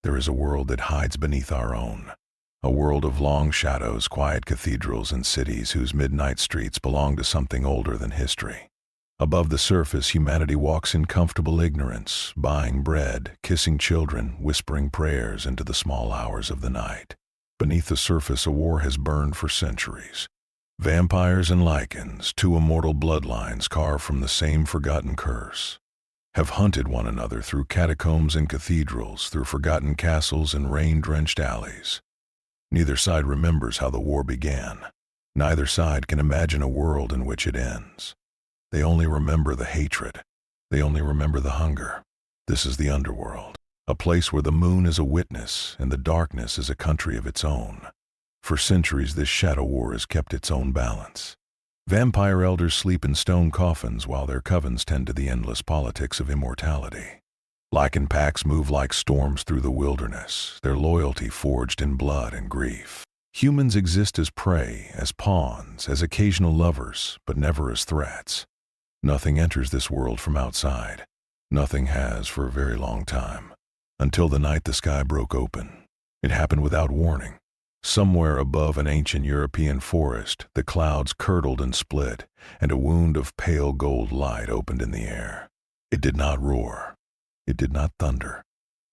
there is a world that hides beneath our own. A world of long shadows, quiet cathedrals, and cities whose midnight streets belong to something older than history. Above the surface, humanity walks in comfortable ignorance, buying bread, kissing children, whispering prayers into the small hours of the night. Beneath the surface, a war has burned for centuries. Vampires and Lycans, two immortal bloodlines carved from the same forgotten curse, have hunted one another through catacombs and cathedrals, through forgotten castles and rain-drenched alleys. Neither side remembers how the war began. Neither side can imagine a world in which it ends. They only remember the hatred. They only remember the hunger. This is the Underworld, a place where the moon is a witness and the darkness is a country of its own. For centuries, this shadow war has kept its own balance. Vampire elders sleep in stone coffins while their covens tend to the endless politics of immortality. Lycan packs move like storms through the wilderness, their loyalty forged in blood and grief. Humans exist as prey, as pawns, as occasional lovers, but never as threats. Nothing enters this world from outside. Nothing has for a very long time. Until the night the sky broke open. It happened without warning. Somewhere above an ancient European forest, the clouds curdled and split, and a wound of pale gold light opened in the air. It did not roar. It did not thunder.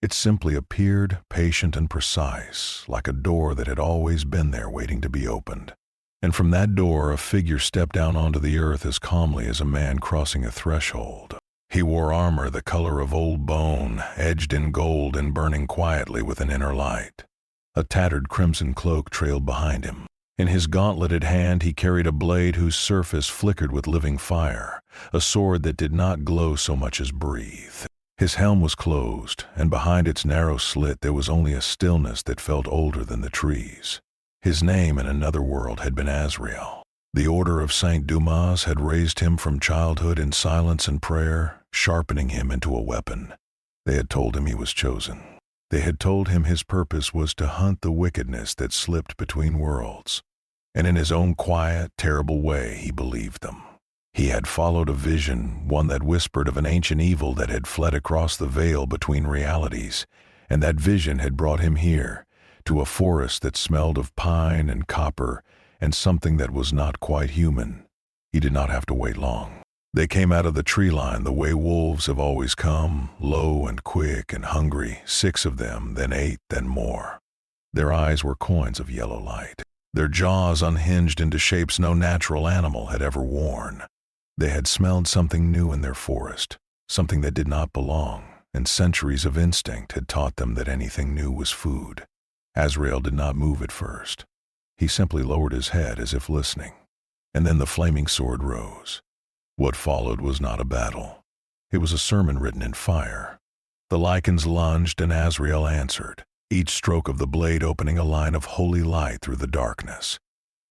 It simply appeared, patient and precise, like a door that had always been there waiting to be opened. And from that door, a figure stepped down onto the earth as calmly as a man crossing a threshold. He wore armor the color of old bone, edged in gold and burning quietly with an inner light. A tattered crimson cloak trailed behind him. In his gauntleted hand he carried a blade whose surface flickered with living fire, a sword that did not glow so much as breathe. His helm was closed, and behind its narrow slit there was only a stillness that felt older than the trees. His name in another world had been Azrael. The Order of Saint Dumas had raised him from childhood in silence and prayer, sharpening him into a weapon. They had told him he was chosen. They had told him his purpose was to hunt the wickedness that slipped between worlds. And in his own quiet, terrible way, he believed them. He had followed a vision, one that whispered of an ancient evil that had fled across the veil between realities, and that vision had brought him here, to a forest that smelled of pine and copper and something that was not quite human. He did not have to wait long. They came out of the tree line the way wolves have always come, low and quick and hungry, 6 of them, then 8, then more. Their eyes were coins of yellow light, their jaws unhinged into shapes no natural animal had ever worn. They had smelled something new in their forest, something that did not belong, and centuries of instinct had taught them that anything new was food. Azrael did not move at first. He simply lowered his head as if listening, and then the flaming sword rose. What followed was not a battle. It was a sermon written in fire. The Lycans lunged and Azrael answered, each stroke of the blade opening a line of holy light through the darkness.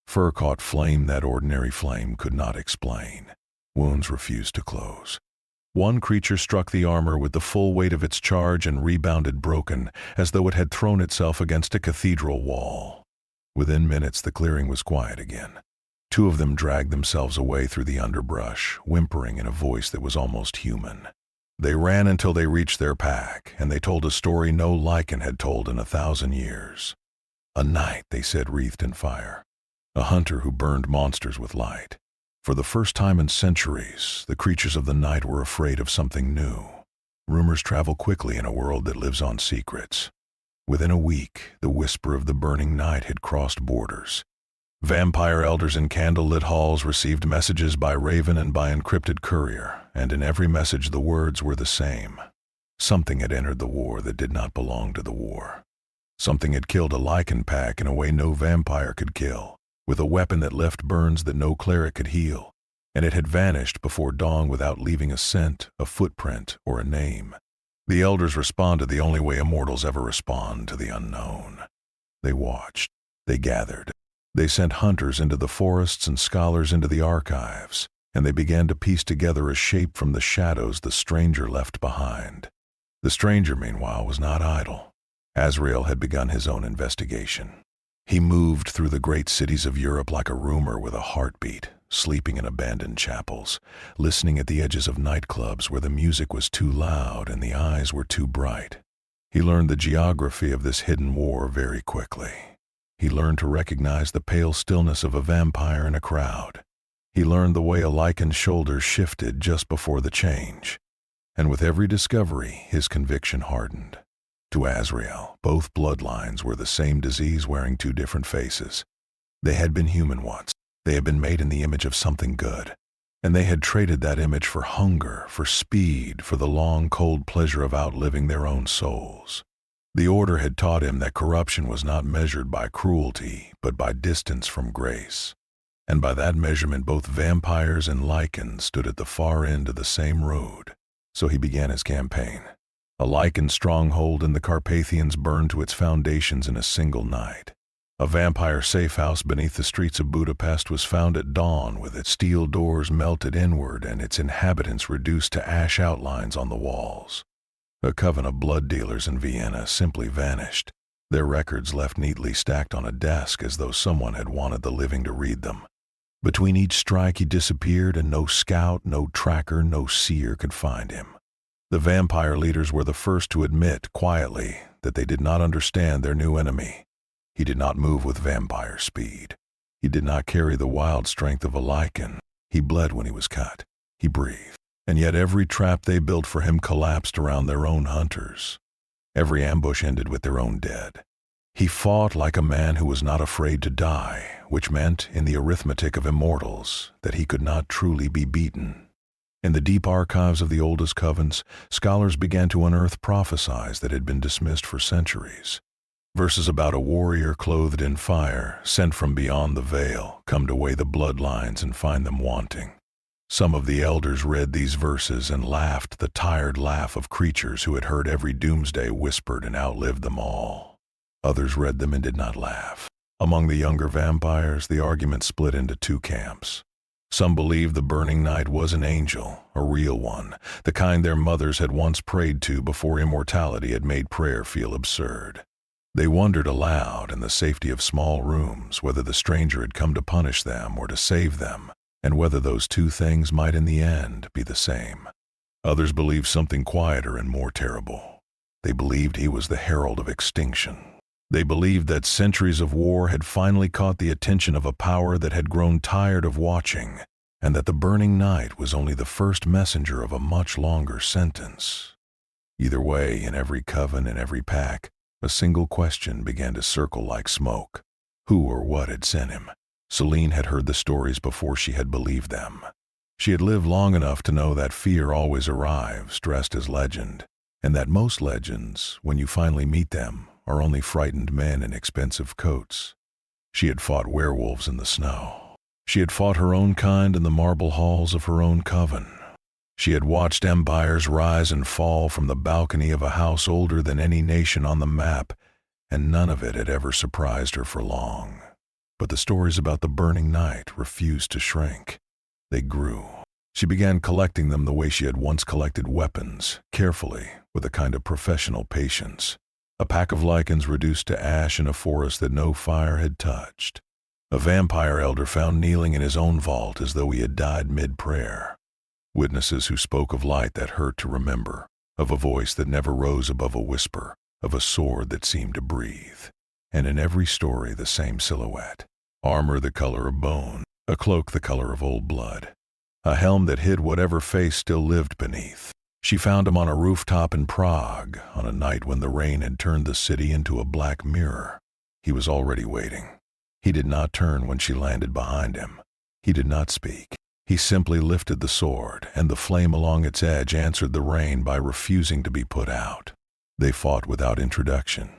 Fur caught flame that ordinary flame could not explain. Wounds refused to close. One creature struck the armor with the full weight of its charge and rebounded broken, as though it had thrown itself against a cathedral wall. Within minutes the clearing was quiet again. 2 of them dragged themselves away through the underbrush, whimpering in a voice that was almost human. They ran until they reached their pack, and they told a story no Lycan had told in 1,000 years. A night, they said, wreathed in fire. A hunter who burned monsters with light. For the first time in centuries, the creatures of the night were afraid of something new. Rumors travel quickly in a world that lives on secrets. Within a week, the whisper of the burning night had crossed borders. Vampire elders in candle-lit halls received messages by raven and by encrypted courier, and in every message the words were the same. Something had entered the war that did not belong to the war. Something had killed a Lycan pack in a way no vampire could kill, with a weapon that left burns that no cleric could heal, and it had vanished before dawn without leaving a scent, a footprint, or a name. The elders responded the only way immortals ever respond, to the unknown. They watched. They gathered. They sent hunters into the forests and scholars into the archives, and they began to piece together a shape from the shadows the stranger left behind. The stranger, meanwhile, was not idle. Azrael had begun his own investigation. He moved through the great cities of Europe like a rumor with a heartbeat, sleeping in abandoned chapels, listening at the edges of nightclubs where the music was too loud and the eyes were too bright. He learned the geography of this hidden war very quickly. He learned to recognize the pale stillness of a vampire in a crowd. He learned the way a Lycan's shoulders shifted just before the change. And with every discovery, his conviction hardened. To Azrael, both bloodlines were the same disease wearing two different faces. They had been human once. They had been made in the image of something good. And they had traded that image for hunger, for speed, for the long, cold pleasure of outliving their own souls. The Order had taught him that corruption was not measured by cruelty, but by distance from grace. And by that measurement, both vampires and Lycans stood at the far end of the same road. So he began his campaign. A Lycan stronghold in the Carpathians burned to its foundations in a single night. A vampire safe house beneath the streets of Budapest was found at dawn, with its steel doors melted inward and its inhabitants reduced to ash outlines on the walls. A coven of blood dealers in Vienna simply vanished, their records left neatly stacked on a desk as though someone had wanted the living to read them. Between each strike he disappeared, and no scout, no tracker, no seer could find him. The vampire leaders were the first to admit, quietly, that they did not understand their new enemy. He did not move with vampire speed. He did not carry the wild strength of a Lycan. He bled when he was cut. He breathed. And yet every trap they built for him collapsed around their own hunters. Every ambush ended with their own dead. He fought like a man who was not afraid to die, which meant, in the arithmetic of immortals, that he could not truly be beaten. In the deep archives of the oldest covens, scholars began to unearth prophecies that had been dismissed for centuries. Verses about a warrior clothed in fire, sent from beyond the veil, come to weigh the bloodlines and find them wanting. Some of the elders read these verses and laughed the tired laugh of creatures who had heard every doomsday whispered and outlived them all. Others read them and did not laugh. Among the younger vampires, the argument split into two camps. Some believed the burning night was an angel, a real one, the kind their mothers had once prayed to before immortality had made prayer feel absurd. They wondered aloud, in the safety of small rooms, whether the stranger had come to punish them or to save them, and whether those two things might in the end be the same. Others believed something quieter and more terrible. They believed he was the herald of extinction. They believed that centuries of war had finally caught the attention of a power that had grown tired of watching, and that the burning night was only the first messenger of a much longer sentence. Either way, in every coven and every pack, a single question began to circle like smoke. Who or what had sent him? Selene had heard the stories before she had believed them. She had lived long enough to know that fear always arrives, dressed as legend, and that most legends, when you finally meet them, are only frightened men in expensive coats. She had fought werewolves in the snow. She had fought her own kind in the marble halls of her own coven. She had watched empires rise and fall from the balcony of a house older than any nation on the map, and none of it had ever surprised her for long. But the stories about the burning night refused to shrink. They grew. She began collecting them the way she had once collected weapons, carefully, with a kind of professional patience. A pack of Lycans reduced to ash in a forest that no fire had touched. A vampire elder found kneeling in his own vault as though he had died mid-prayer. Witnesses who spoke of light that hurt to remember, of a voice that never rose above a whisper, of a sword that seemed to breathe. And in every story the same silhouette. Armor the color of bone, a cloak the color of old blood, a helm that hid whatever face still lived beneath. She found him on a rooftop in Prague, on a night when the rain had turned the city into a black mirror. He was already waiting. He did not turn when she landed behind him. He did not speak. He simply lifted the sword, and the flame along its edge answered the rain by refusing to be put out. They fought without introduction.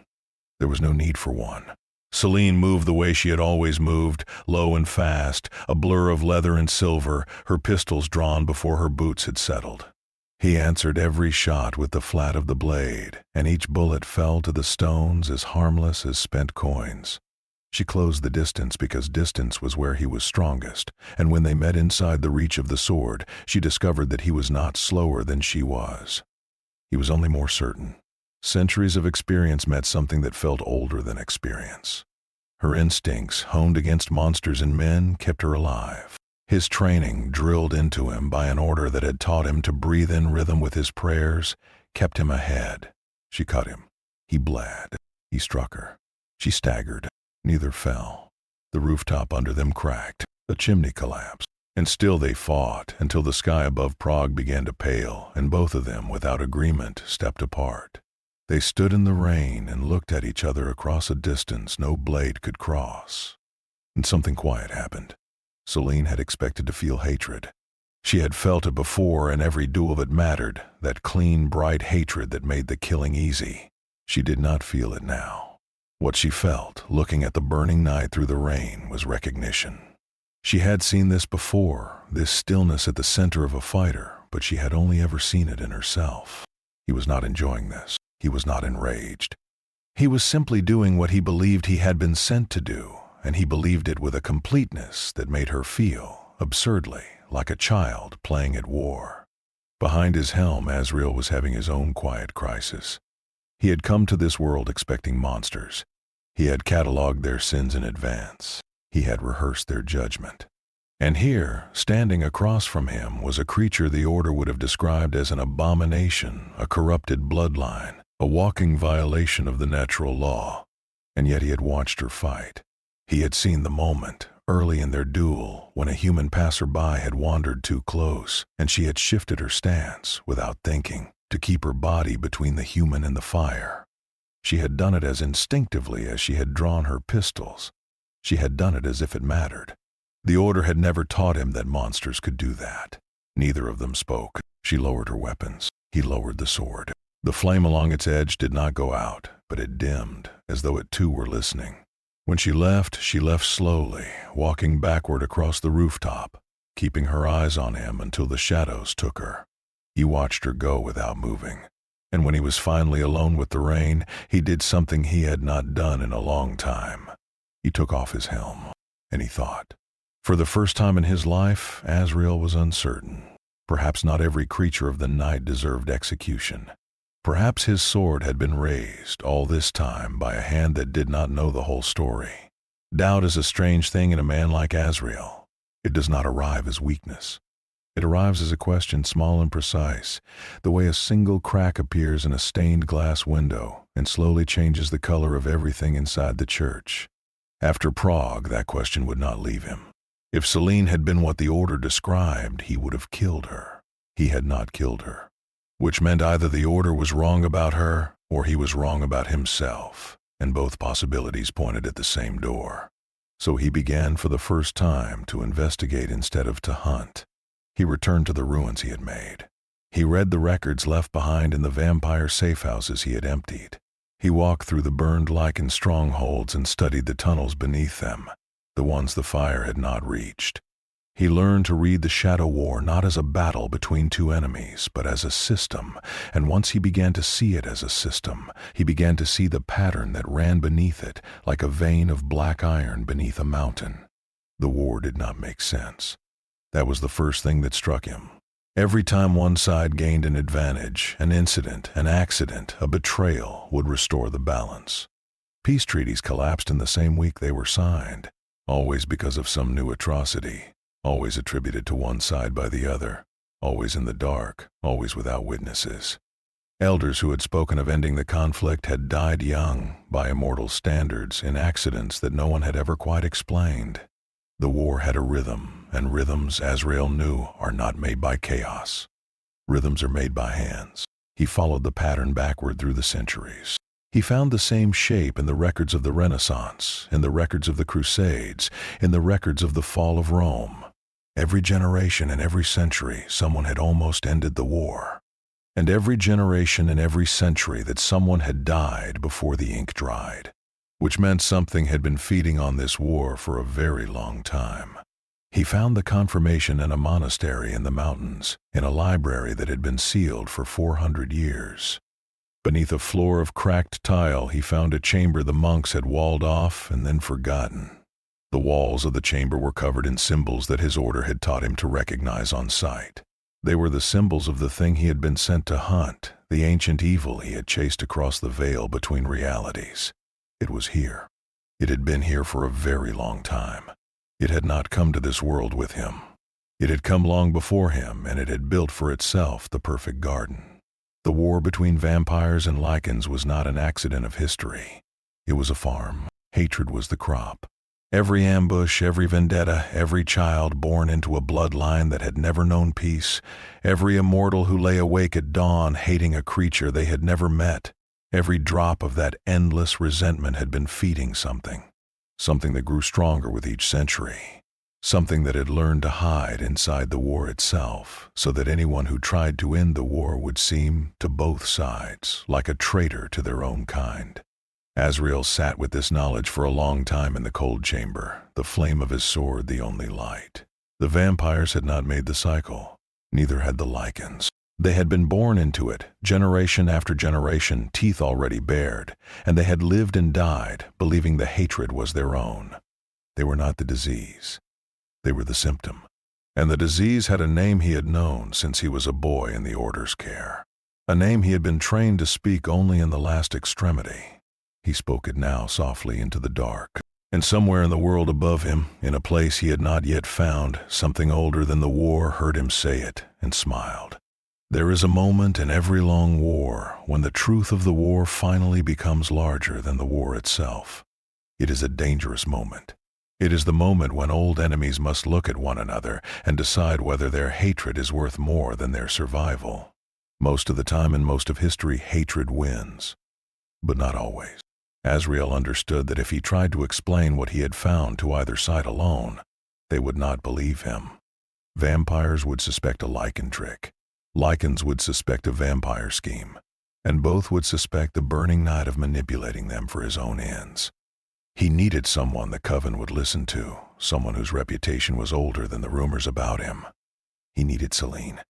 There was no need for one. Selene moved the way she had always moved, low and fast, a blur of leather and silver, her pistols drawn before her boots had settled. He answered every shot with the flat of the blade, and each bullet fell to the stones as harmless as spent coins. She closed the distance because distance was where he was strongest, and when they met inside the reach of the sword, she discovered that he was not slower than she was. He was only more certain. Centuries of experience met something that felt older than experience. Her instincts, honed against monsters and men, kept her alive. His training, drilled into him by an order that had taught him to breathe in rhythm with his prayers, kept him ahead. She cut him. He bled. He struck her. She staggered. Neither fell. The rooftop under them cracked. A chimney collapsed. And still they fought until the sky above Prague began to pale, and both of them, without agreement, stepped apart. They stood in the rain and looked at each other across a distance no blade could cross. And something quiet happened. Selene had expected to feel hatred. She had felt it before, and every duel that mattered, that clean, bright hatred that made the killing easy. She did not feel it now. What she felt, looking at the burning night through the rain, was recognition. She had seen this before, this stillness at the center of a fighter, but she had only ever seen it in herself. He was not enjoying this. He was not enraged. He was simply doing what he believed he had been sent to do, and he believed it with a completeness that made her feel, absurdly, like a child playing at war. Behind his helm, Azrael was having his own quiet crisis. He had come to this world expecting monsters. He had cataloged their sins in advance. He had rehearsed their judgment. And here, standing across from him, was a creature the Order would have described as an abomination, a corrupted bloodline, a walking violation of the natural law. And yet he had watched her fight. He had seen the moment, early in their duel, when a human passerby had wandered too close, and she had shifted her stance, without thinking, to keep her body between the human and the fire. She had done it as instinctively as she had drawn her pistols. She had done it as if it mattered. The Order had never taught him that monsters could do that. Neither of them spoke. She lowered her weapons. He lowered the sword. The flame along its edge did not go out, but it dimmed, as though it too were listening. When she left slowly, walking backward across the rooftop, keeping her eyes on him until the shadows took her. He watched her go without moving. And when he was finally alone with the rain, he did something he had not done in a long time. He took off his helm, and he thought. For the first time in his life, Azrael was uncertain. Perhaps not every creature of the night deserved execution. Perhaps his sword had been raised all this time by a hand that did not know the whole story. Doubt is a strange thing in a man like Azrael. It does not arrive as weakness. It arrives as a question small and precise, the way a single crack appears in a stained glass window and slowly changes the color of everything inside the church. After Prague, that question would not leave him. If Selene had been what the Order described, he would have killed her. He had not killed her, which meant either the Order was wrong about her or he was wrong about himself, and both possibilities pointed at the same door. So he began for the first time to investigate instead of to hunt. He returned to the ruins he had made. He read the records left behind in the vampire safe houses he had emptied. He walked through the burned Lycan strongholds and studied the tunnels beneath them, the ones the fire had not reached. He learned to read the Shadow War not as a battle between two enemies, but as a system, and once he began to see it as a system, he began to see the pattern that ran beneath it, like a vein of black iron beneath a mountain. The war did not make sense. That was the first thing that struck him. Every time one side gained an advantage, an incident, an accident, a betrayal would restore the balance. Peace treaties collapsed in the same week they were signed, always because of some new atrocity, always attributed to one side by the other, always in the dark, always without witnesses. Elders who had spoken of ending the conflict had died young, by immortal standards, in accidents that no one had ever quite explained. The war had a rhythm, and rhythms, Azrael knew, are not made by chaos. Rhythms are made by hands. He followed the pattern backward through the centuries. He found the same shape in the records of the Renaissance, in the records of the Crusades, in the records of the fall of Rome. Every generation and every century, someone had almost ended the war. And every generation and every century that someone had died before the ink dried, which meant something had been feeding on this war for a very long time. He found the confirmation in a monastery in the mountains, in a library that had been sealed for 400 years. Beneath a floor of cracked tile, he found a chamber the monks had walled off and then forgotten. The walls of the chamber were covered in symbols that his order had taught him to recognize on sight. They were the symbols of the thing he had been sent to hunt, the ancient evil he had chased across the veil between realities. It was here. It had been here for a very long time. It had not come to this world with him. It had come long before him, and it had built for itself the perfect garden. The war between vampires and Lycans was not an accident of history. It was a farm. Hatred was the crop. Every ambush, every vendetta, every child born into a bloodline that had never known peace, every immortal who lay awake at dawn hating a creature they had never met, every drop of that endless resentment had been feeding something that grew stronger with each century, something that had learned to hide inside the war itself, so that anyone who tried to end the war would seem, to both sides, like a traitor to their own kind. Azrael sat with this knowledge for a long time in the cold chamber, the flame of his sword the only light. The vampires had not made the cycle. Neither had the Lycans. They had been born into it, generation after generation, teeth already bared, and they had lived and died, believing the hatred was their own. They were not the disease. They were the symptom. And the disease had a name he had known since he was a boy in the Order's care. A name he had been trained to speak only in the last extremity. He spoke it now softly into the dark. And somewhere in the world above him, in a place he had not yet found, something older than the war heard him say it and smiled. There is a moment in every long war when the truth of the war finally becomes larger than the war itself. It is a dangerous moment. It is the moment when old enemies must look at one another and decide whether their hatred is worth more than their survival. Most of the time in most of history, hatred wins. But not always. Azrael understood that if he tried to explain what he had found to either side alone, they would not believe him. Vampires would suspect a Lycan trick. Lycans would suspect a vampire scheme. And both would suspect the burning night of manipulating them for his own ends. He needed someone the coven would listen to, someone whose reputation was older than the rumors about him. He needed Selene.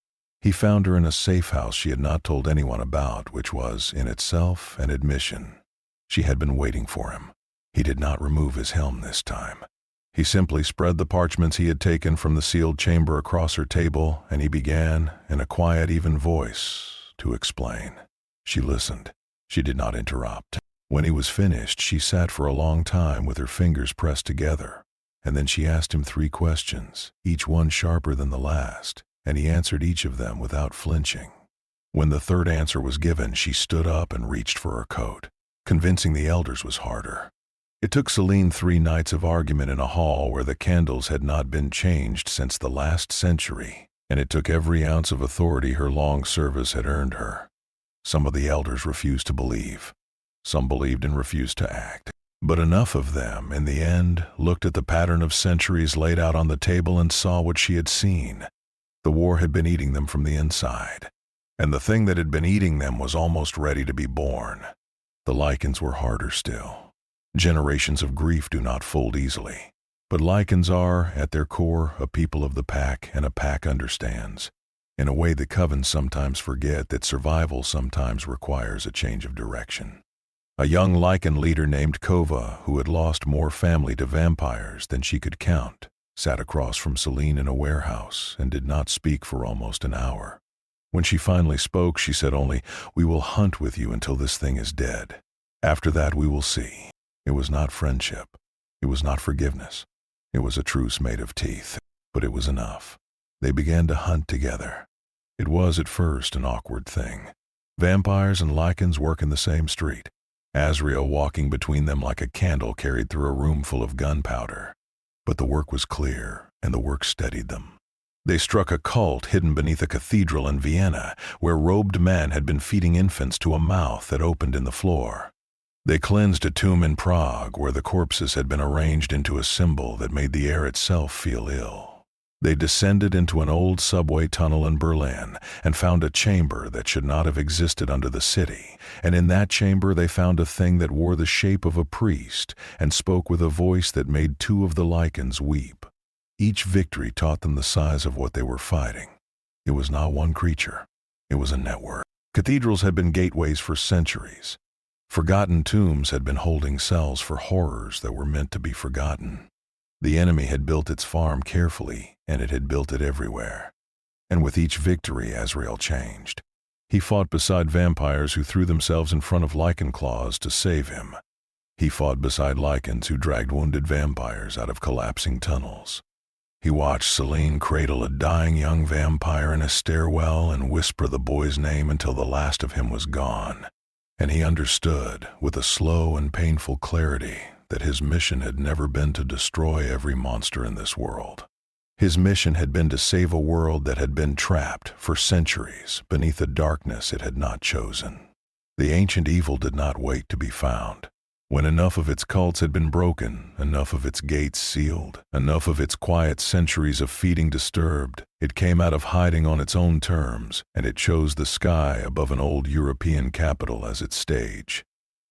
He found her in a safe house she had not told anyone about, which was, in itself, an admission. She had been waiting for him. He did not remove his helm this time. He simply spread the parchments he had taken from the sealed chamber across her table, and he began, in a quiet, even voice, to explain. She listened. She did not interrupt. When he was finished, she sat for a long time with her fingers pressed together, and then she asked him 3 questions, each one sharper than the last, and he answered each of them without flinching. When the 3rd answer was given, she stood up and reached for her coat. Convincing the elders was harder. It took Selene 3 nights of argument in a hall where the candles had not been changed since the last century, and it took every ounce of authority her long service had earned her. Some of the elders refused to believe. Some believed and refused to act. But enough of them, in the end, looked at the pattern of centuries laid out on the table and saw what she had seen. The war had been eating them from the inside, and the thing that had been eating them was almost ready to be born. The Lycans were harder still. Generations of grief do not fold easily. But Lycans are, at their core, a people of the pack, and a pack understands. In a way, the covens sometimes forget that survival sometimes requires a change of direction. A young Lycan leader named Kova, who had lost more family to vampires than she could count, sat across from Selene in a warehouse and did not speak for almost an hour. When she finally spoke, she said only, "We will hunt with you until this thing is dead. After that, we will see." It was not friendship. It was not forgiveness. It was a truce made of teeth. But it was enough. They began to hunt together. It was, at first, an awkward thing. Vampires and Lycans work in the same street. Azrael walking between them like a candle carried through a room full of gunpowder. But the work was clear, and the work steadied them. They struck a cult hidden beneath a cathedral in Vienna, where robed men had been feeding infants to a mouth that opened in the floor. They cleansed a tomb in Prague, where the corpses had been arranged into a symbol that made the air itself feel ill. They descended into an old subway tunnel in Berlin and found a chamber that should not have existed under the city, and in that chamber they found a thing that wore the shape of a priest and spoke with a voice that made 2 of the Lycans weep. Each victory taught them the size of what they were fighting. It was not one creature. It was a network. Cathedrals had been gateways for centuries. Forgotten tombs had been holding cells for horrors that were meant to be forgotten. The enemy had built its farm carefully, and it had built it everywhere. And with each victory, Azrael changed. He fought beside vampires who threw themselves in front of Lycan claws to save him. He fought beside Lycans who dragged wounded vampires out of collapsing tunnels. He watched Selene cradle a dying young vampire in a stairwell and whisper the boy's name until the last of him was gone. And he understood, with a slow and painful clarity, that his mission had never been to destroy every monster in this world. His mission had been to save a world that had been trapped for centuries beneath a darkness it had not chosen. The ancient evil did not wait to be found. When enough of its cults had been broken, enough of its gates sealed, enough of its quiet centuries of feeding disturbed, it came out of hiding on its own terms, and it chose the sky above an old European capital as its stage.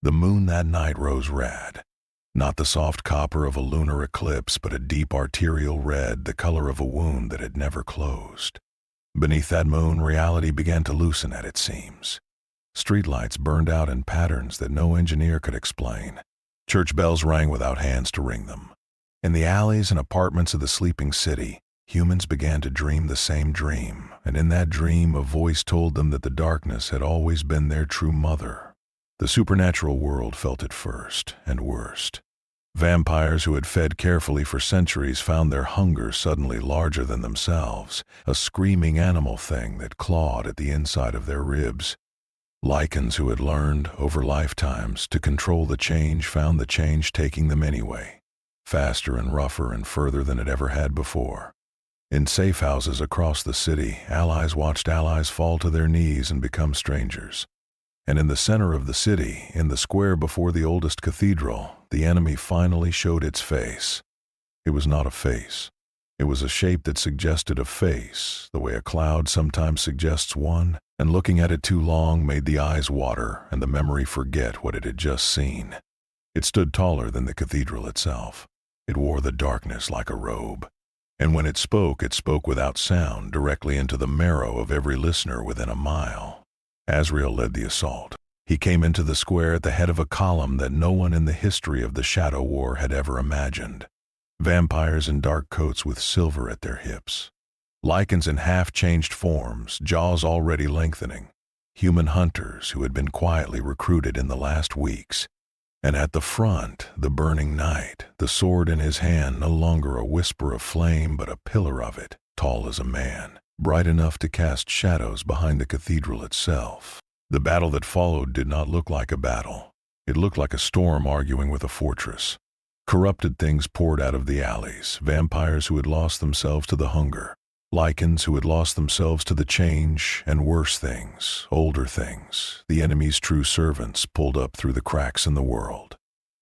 The moon that night rose red. Not the soft copper of a lunar eclipse, but a deep arterial red, the color of a wound that had never closed. Beneath that moon, reality began to loosen at its seams. Streetlights burned out in patterns that no engineer could explain. Church bells rang without hands to ring them. In the alleys and apartments of the sleeping city, humans began to dream the same dream, and in that dream a voice told them that the darkness had always been their true mother. The supernatural world felt it first and worst. Vampires who had fed carefully for centuries found their hunger suddenly larger than themselves, a screaming animal thing that clawed at the inside of their ribs. Lycans who had learned, over lifetimes, to control the change found the change taking them anyway, faster and rougher and further than it ever had before. In safe houses across the city, allies watched allies fall to their knees and become strangers. And in the center of the city, in the square before the oldest cathedral, the enemy finally showed its face. It was not a face. It was a shape that suggested a face, the way a cloud sometimes suggests one, and looking at it too long made the eyes water and the memory forget what it had just seen. It stood taller than the cathedral itself. It wore the darkness like a robe. And when it spoke without sound, directly into the marrow of every listener within a mile. Azrael led the assault. He came into the square at the head of a column that no one in the history of the Shadow War had ever imagined. Vampires in dark coats with silver at their hips. Lycans in half-changed forms, jaws already lengthening. Human hunters who had been quietly recruited in the last weeks. And at the front, the burning knight, the sword in his hand no longer a whisper of flame but a pillar of it, tall as a man, bright enough to cast shadows behind the cathedral itself. The battle that followed did not look like a battle. It looked like a storm arguing with a fortress. Corrupted things poured out of the alleys, vampires who had lost themselves to the hunger, Lycans who had lost themselves to the change, and worse things, older things, the enemy's true servants pulled up through the cracks in the world.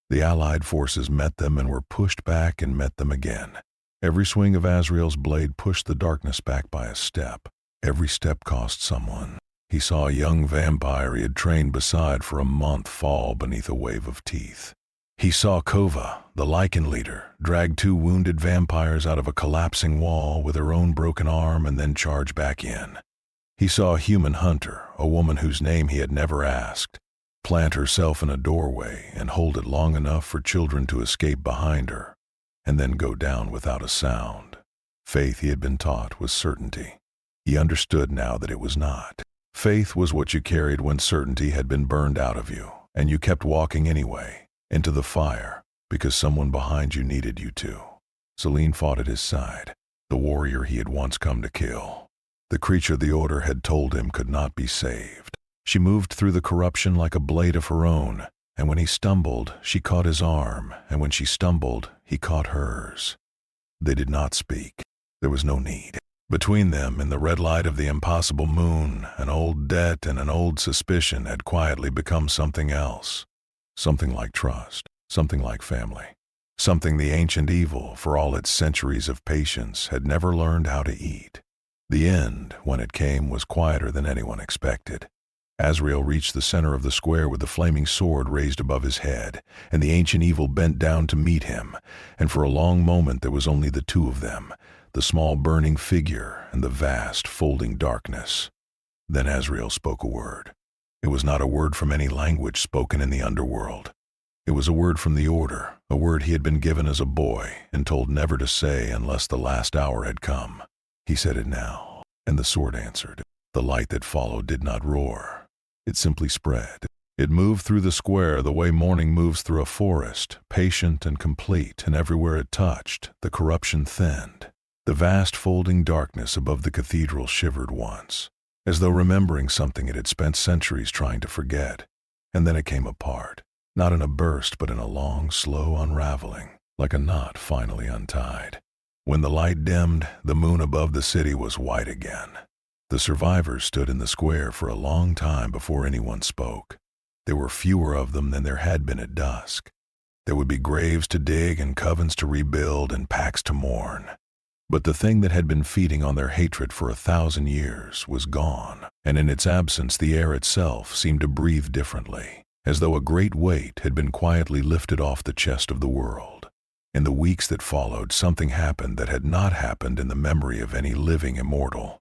The allied forces met them and were pushed back and met them again. Every swing of Azrael's blade pushed the darkness back by a step. Every step cost someone. He saw a young vampire he had trained beside for a month fall beneath a wave of teeth. He saw Kova, the Lycan leader, drag two wounded vampires out of a collapsing wall with her own broken arm and then charge back in. He saw a human hunter, a woman whose name he had never asked, plant herself in a doorway and hold it long enough for children to escape behind her, and then go down without a sound. Faith, he had been taught, was certainty. He understood now that it was not. Faith was what you carried when certainty had been burned out of you, and you kept walking anyway. Into the fire, because someone behind you needed you to. Selene fought at his side, the warrior he had once come to kill. The creature the Order had told him could not be saved. She moved through the corruption like a blade of her own, and when he stumbled, she caught his arm, and when she stumbled, he caught hers. They did not speak. There was no need. Between them, in the red light of the impossible moon, an old debt and an old suspicion had quietly become something else. Something like trust, something like family, something the ancient evil, for all its centuries of patience, had never learned how to eat. The end, when it came, was quieter than anyone expected. Azrael reached the center of the square with the flaming sword raised above his head, and the ancient evil bent down to meet him, and for a long moment there was only the two of them, the small burning figure and the vast folding darkness. Then Azrael spoke a word. It was not a word from any language spoken in the underworld. It was a word from the Order, a word he had been given as a boy and told never to say unless the last hour had come. He said it now, and the sword answered. The light that followed did not roar. It simply spread. It moved through the square the way morning moves through a forest, patient and complete, and everywhere it touched, the corruption thinned. The vast folding darkness above the cathedral shivered once, as though remembering something it had spent centuries trying to forget, and then it came apart, not in a burst but in a long, slow unraveling, like a knot finally untied. When the light dimmed, the moon above the city was white again. The survivors stood in the square for a long time before anyone spoke. There were fewer of them than there had been at dusk. There would be graves to dig and covens to rebuild and packs to mourn. But the thing that had been feeding on their hatred for 1,000 years was gone, and in its absence the air itself seemed to breathe differently, as though a great weight had been quietly lifted off the chest of the world. In the weeks that followed, something happened that had not happened in the memory of any living immortal.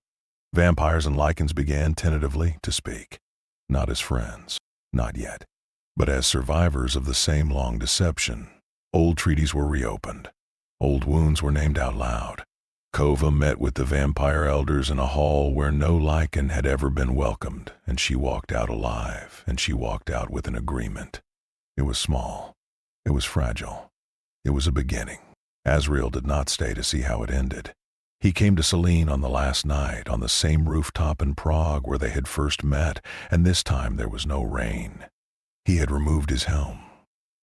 Vampires and Lycans began tentatively to speak, not as friends, not yet, but as survivors of the same long deception. Old treaties were reopened. Old wounds were named out loud. Kova met with the vampire elders in a hall where no Lycan had ever been welcomed, and she walked out alive, and she walked out with an agreement. It was small. It was fragile. It was a beginning. Azrael did not stay to see how it ended. He came to Selene on the last night, on the same rooftop in Prague where they had first met, and this time there was no rain. He had removed his helm.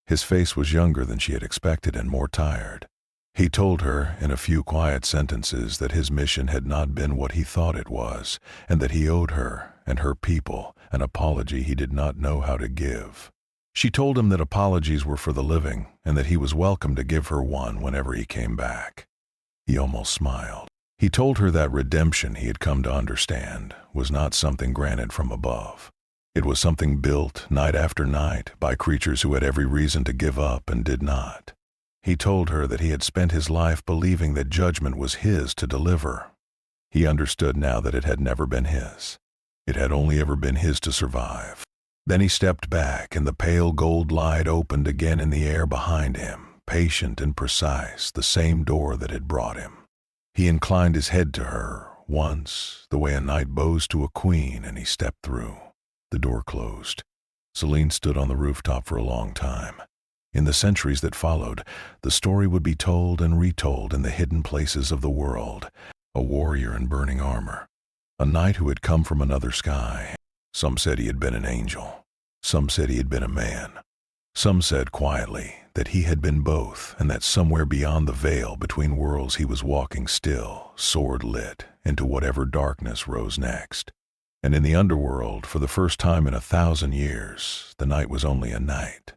His face was younger than she had expected and more tired. He told her, in a few quiet sentences, that his mission had not been what he thought it was, and that he owed her and her people an apology he did not know how to give. She told him that apologies were for the living, and that he was welcome to give her one whenever he came back. He almost smiled. He told her that redemption, he had come to understand, was not something granted from above. It was something built, night after night, by creatures who had every reason to give up and did not. He told her that he had spent his life believing that judgment was his to deliver. He understood now that it had never been his. It had only ever been his to survive. Then he stepped back, and the pale gold light opened again in the air behind him, patient and precise, the same door that had brought him. He inclined his head to her, once, the way a knight bows to a queen, and he stepped through. The door closed. Selene stood on the rooftop for a long time. In the centuries that followed, the story would be told and retold in the hidden places of the world. A warrior in burning armor. A knight who had come from another sky. Some said he had been an angel. Some said he had been a man. Some said quietly that he had been both, and that somewhere beyond the veil between worlds he was walking still, sword lit, into whatever darkness rose next. And in the underworld, for the first time in 1,000 years, the night was only a night.